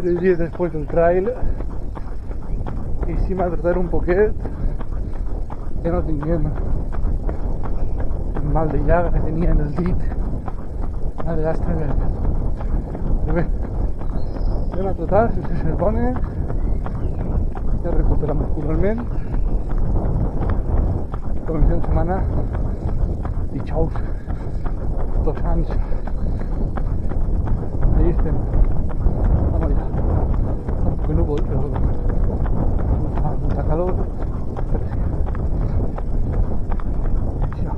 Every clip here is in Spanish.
3 dies després del trail i sí m'ha tratat un poquet que no tinguem el mal de llaga que tenia en el dit, la de l'AstraZeneca. Però bé, anem a tratar sense ser bones, ja recuperar muscularment. Comencem setmana dijous, 2 anys. Ahí estem. Vamos allá. Aunque no voy, pero mucha calor. Pero sí. Ya.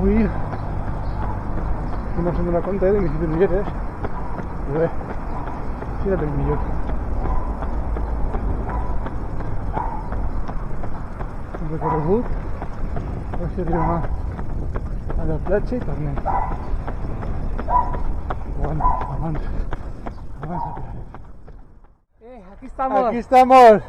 Uy. No se me la cuenta de mis billetes, pero sí la tengo millón. Un recorregut, a ver si arribem a la platja i tornem. Avanza. Aquí estamos. Aquí estamos,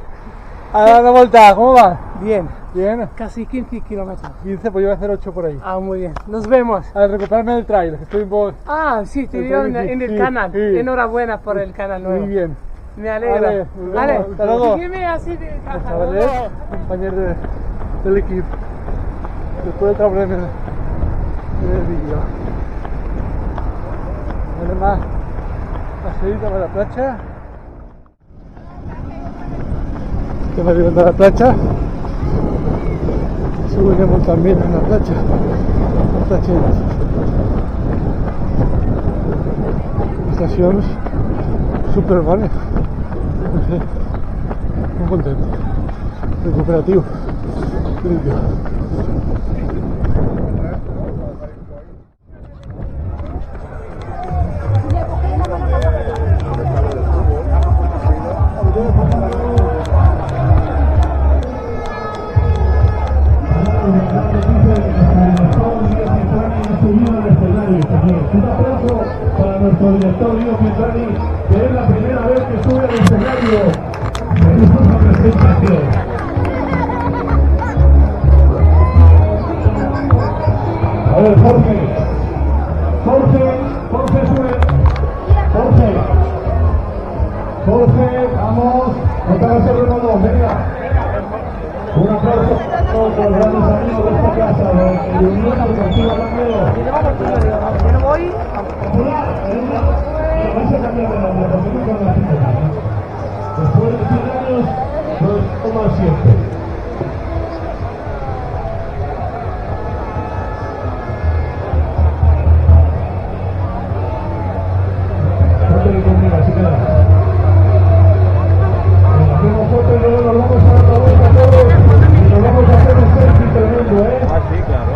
a dar la vuelta, ¿cómo va? Bien, Bien, casi 15 kilómetros. 15, pues yo voy a hacer 8 por ahí. Ah, muy bien. Nos vemos. A recuperarme del trail, que estoy un poco... Ah, sí, te vio en el Sí, canal. sí. Enhorabuena por el canal nuevo. Muy bien. Me alegra. Vale, nos vemos. Hasta luego. Sígueme así de Hasta luego, compañero del equipo. Después de trabajar en el vídeo. Además, paseíta para la playa. Estamos arribando a la playa. Subiremos también en la playa. La playa estaciones super buenas. No sé, muy contento. Recuperativo. Limpio. Un aplauso para nuestro director Guido Pietrani, que es la primera vez que sube al escenario en esta presentación. A ver, Jorge sube. Jorge, vamos, no te hagas el remodo, venga. Un aplauso a todos los grandes amigos de esta casa, de Unión Deportiva Lameo. Yo no voy. Vais a cambiar de nombre porque no conocen. Después de 100 años, nos toman siempre. Ponte conmigo, así que nada. Hacemos foto y luego nos vamos a dar la vuelta todos y nos vamos a hacer un selfie tremendo, ¿eh? Ah, sí, claro.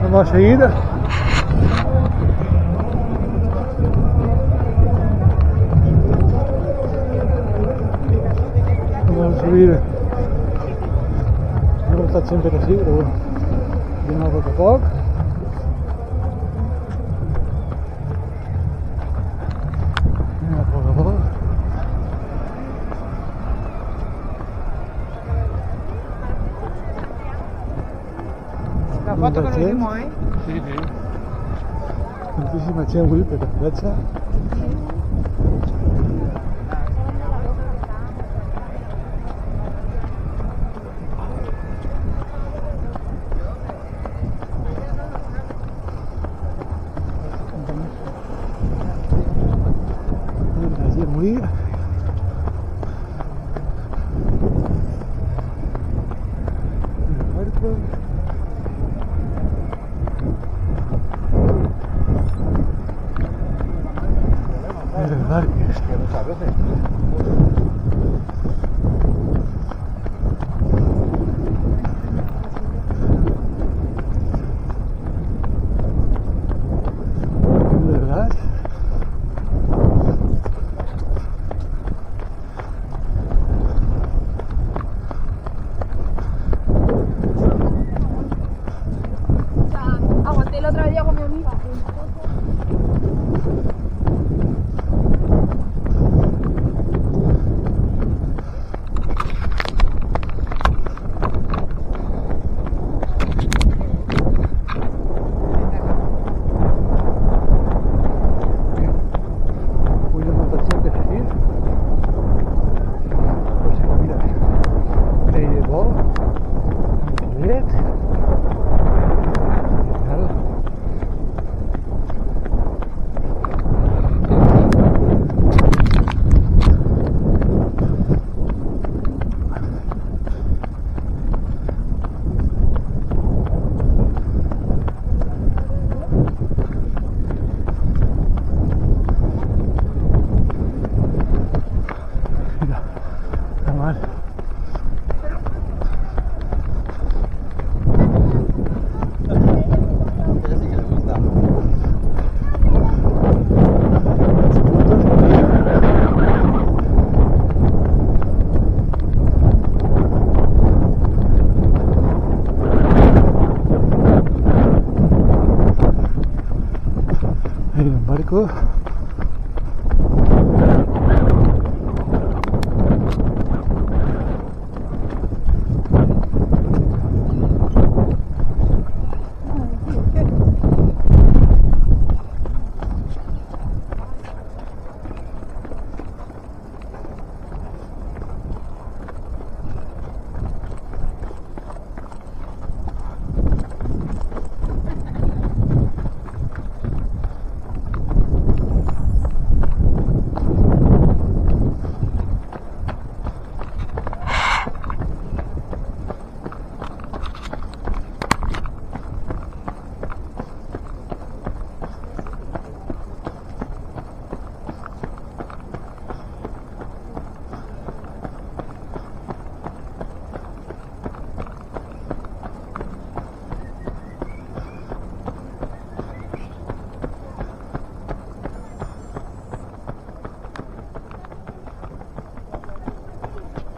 Vamos a seguir. Vamos a subir. No está siempre así, pero bueno. Vamos poco a poco. Poco a poco. La foto que nos hicimos, ¿eh? Sí, sí. Tantíssima gent avui per la platja. La gent avui. El barco. Que muchas veces. ¿De verdad?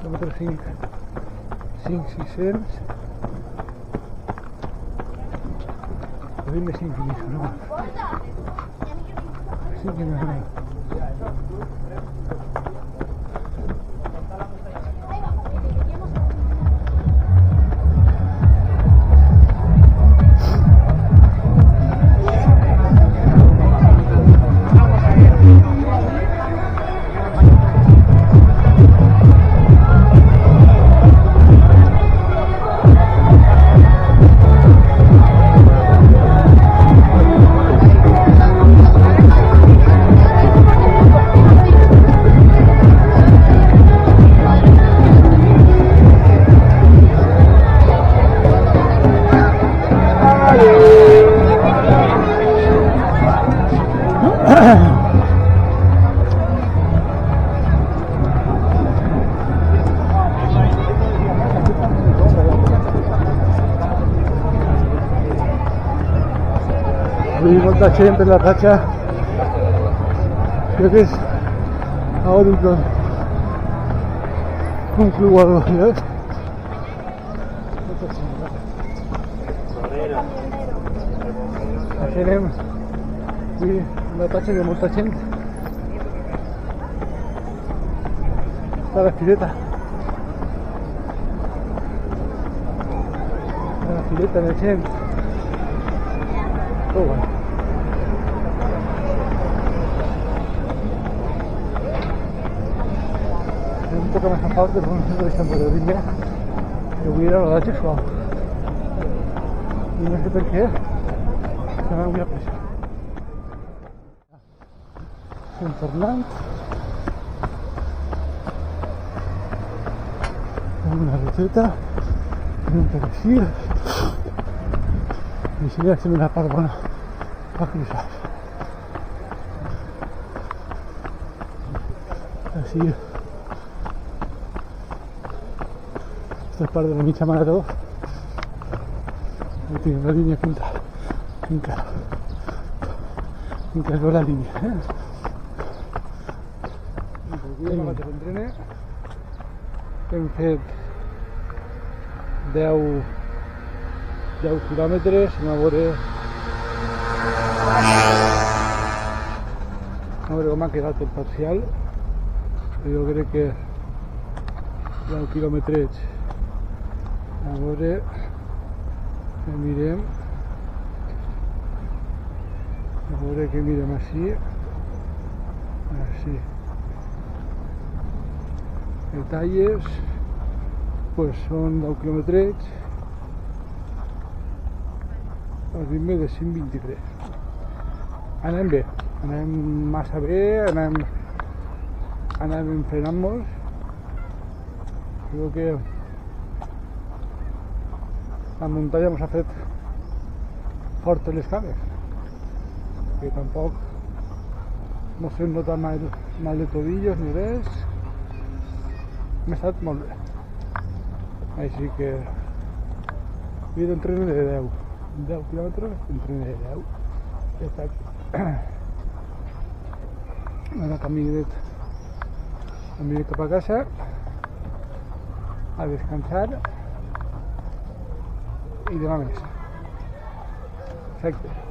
quilòmetre 5-600. Ritme és infinit, no? Sí que m'agrada. Avui molta gent per la ratxa, crec que és un club o algo, ¿sabes? Aquí anem, avui una ratxa de molta gent. Està la fileta. La fileta de gent. Todo bueno. Un poco más aparte, pero no sé si se puede oír bien. Que voy a ir a la ratxa suau. Y no sé por qué. Se me voy a presa. Sant Fernand. Una ruteta. Un perejil. I si ja sembla una part bona per cruzar. Així, esta és part de la mitja marató. Aquí tinc la línia pinta. Finca es veu la línia. Hem fet 10 quilòmetres, anem a veure com ha quedat el parcial. Jo crec que 10 quilòmetres, a veure, mirem, que mirem així, detalles, pues són 10 quilòmetres al ritme de 5:23. Anem bé, anem massa bé, anem enfrenant-nos. Crec que la muntanya ens ha fet fortes les cames, que tampoc no se nota mal de tobillos ni res. M'ha estat molt bé, així que avui d'entrene de 10 quilòmetres, entrene de 10. Ja està. Ara caminet cap a casa, a descansar i demà més. Perfecte.